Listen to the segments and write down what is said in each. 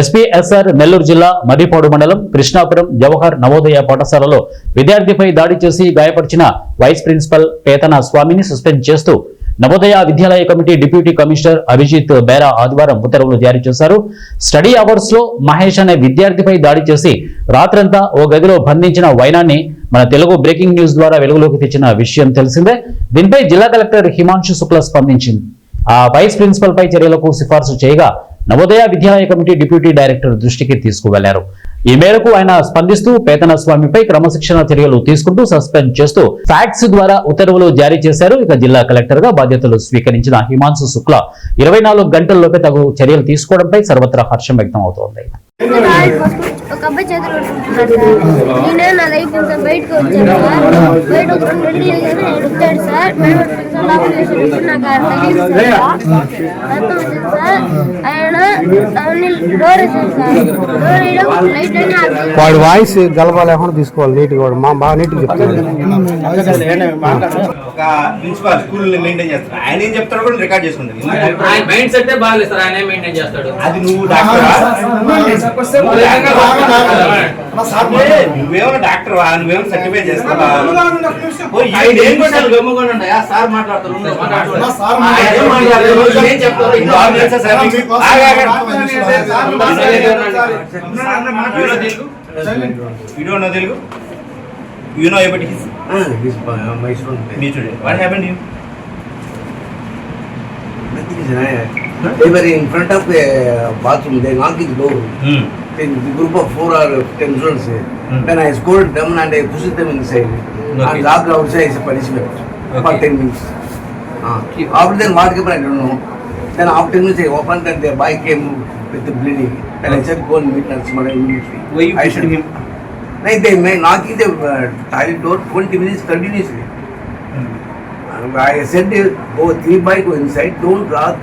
SPSR Nellore జిల్లా మర్రిపాడు మండలం కృష్ణాపురం జవహర్ నవోదయ పాఠశాలలో విద్యార్థిపై దాడి చేసి గాయపరిచిన వైస్ ప్రిన్సిపల్ పేతన స్వామిని సస్పెండ్ చేస్తూ నవోదయ విద్యాలయ committee deputy commissioner Abhijit Bera ఆదివారం ఉత్తర్వులు జారీ చేశారు. స్టడీ అవర్స్ లో మహేష్ అనే విద్యార్థిపై దాడి చేసి రాత్రంతా ఓ గదిలో బంధించిన వైనాన్ని మన తెలుగు బ్రేకింగ్ న్యూస్ ద్వారా వెలుగులోకి తెచ్చిన విషయం తెలిసిందే. దీనిపై జిల్లా కలెక్టర్ హిమాంశు శుక్లా స్పందించింది. ఆ వైస్ ప్రిన్సిపల్ పై చర్యలకు సిఫార్సు చేయగా నవోదయ విద్యాలయ కమిటీ డిప్యూటీ డైరెక్టర్ దృష్టికి తీసుకువెళ్లారు. ఈ మేరకు ఆయన స్పందిస్తూ పేతన స్వామిపై క్రమశిక్షణ చర్యలు తీసుకుంటూ సస్పెండ్ చేస్తూ ఫ్యాక్స్ ద్వారా ఉత్తర్వులు జారీ చేశారు. ఇక జిల్లా కలెక్టర్ గా బాధ్యతలు స్వీకరించిన హిమాంశు శుక్లా 24 గంటల్లోపే తగు చర్యలు తీసుకోవడంపై సర్వత్రా హర్షం వ్యక్తం అవుతోంది. ఒక అబ్బాయి చేతులు నేనే నా లైఫ్ నుంచి బయటకు వచ్చాను సార్. బయట ఒక 2 గంటలు వచ్చాడు సార్. నాకు అర్థం వచ్చింది సార్. ఆయన డోర్ వేసాడు సార్. డోర్ వేయడం లైట్ అని వాడి వాయిస్ గలబా లేకుండా తీసుకోవాలి. నీట్గా కూడా మా బాగా నీట్గా చెప్తాడు. ఒక ప్రిన్సిపాల్ స్కూల్ మెయింటైన్ చేస్తాడు. ఆయన ఏం చెప్తాడు కూడా రికార్డ్ చేసుకుంటాడు. ఆయన మైండ్ సెట్ బాగాలేదు సార్. ఆయన మెయింటైన్ చేస్తాడు. అది నువ్వు నువ్వేమన్నా డాక్టర్ నువ్వేమో సర్టిఫై చేస్తావా? సార్ మాట్లాడతారు. Telugu You know about his? His my son. Me today. What happened to you? Nothing is they were in front of a bathroom. They knocking the door. Then the group of 4 or 10 students. Then I scolded them and I pushed them inside. And locked outside is a punishment for 10 minutes. After then what happened I don't know. Then after 10 minutes I opened and the boy came with the bleeding. Then I said go and meet Narasimhan immediately. Why you pushed him? They knocking the toilet door 20 minutes continuously. I said, go 3 by go inside, don't lock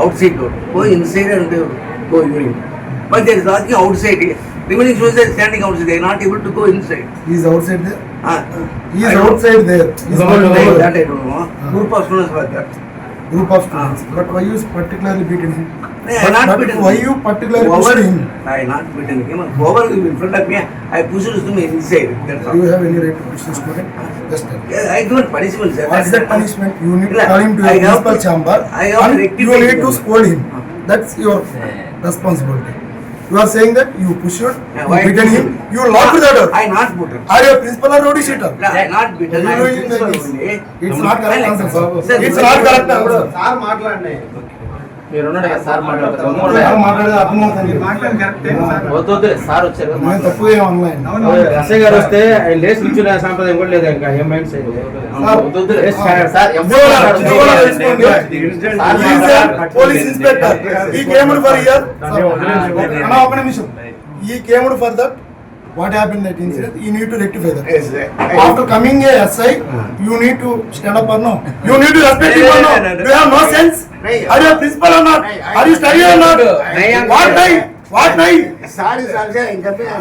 outside door. Go inside and go urine. But there is nothing outside. Remaining students are standing outside. They are not able to go inside. He is outside there? He is outside there. That I don't know. Group of students were there. Group of students. But why you particularly beaten him? Why you particularly pushed him? I not beaten him. Over in front of me, I pushed him inside. That's all. Do you have any right to push the student? Just tell me. I given punishment, sir. What is that punishment? You need to call him to your principal chamber and you need to scold him. That's your responsibility. You are saying that you pushed, you beaten him, you locked the door. I not beaten. Are you a principal or rowdy sheeter? I not beaten. You doing like this? It's not correct answer, sir. It's not correct answer. Sir, మాట్లాడండి. మీరు ఉన్నాడు కదా sir మాట్లాడతారు. మాట్లాడేది అర్థమవుతుంది. వద్దు sir వచ్చారు. నేను తప్పుగా ఏమన్నాను. ఎస్ఐ గారు వస్తే ఆయన లేచి నిల్చునే సాంప్రదాయం కూడా లేదు. ఇంకా ఏం మైండ్ సెట్ పోలీస్ ఇన్స్పెక్టర్ ఈ కేముడు ఫర్ ఇయర్ ఒక నిమిషం ఈ కేముడు for that what happened that incident you need to rectify that. Yes, after coming a SI you need to stand up or no, you need to respect him or no. Do you have no sense? Are you a principal or not? Are you studying or not? What night? Sorry,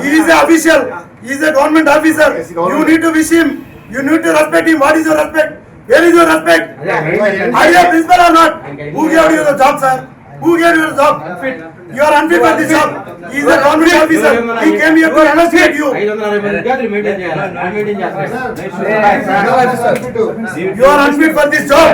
He is an official. He is a government officer. You need to wish him. You need to respect him. What is your respect? Where is your respect? Are you a principal or not? Who gave you the job, sir? Who gave you the job? You are unfit for this job. He is a government officer. He came here to investigate you. You are unfit for this job.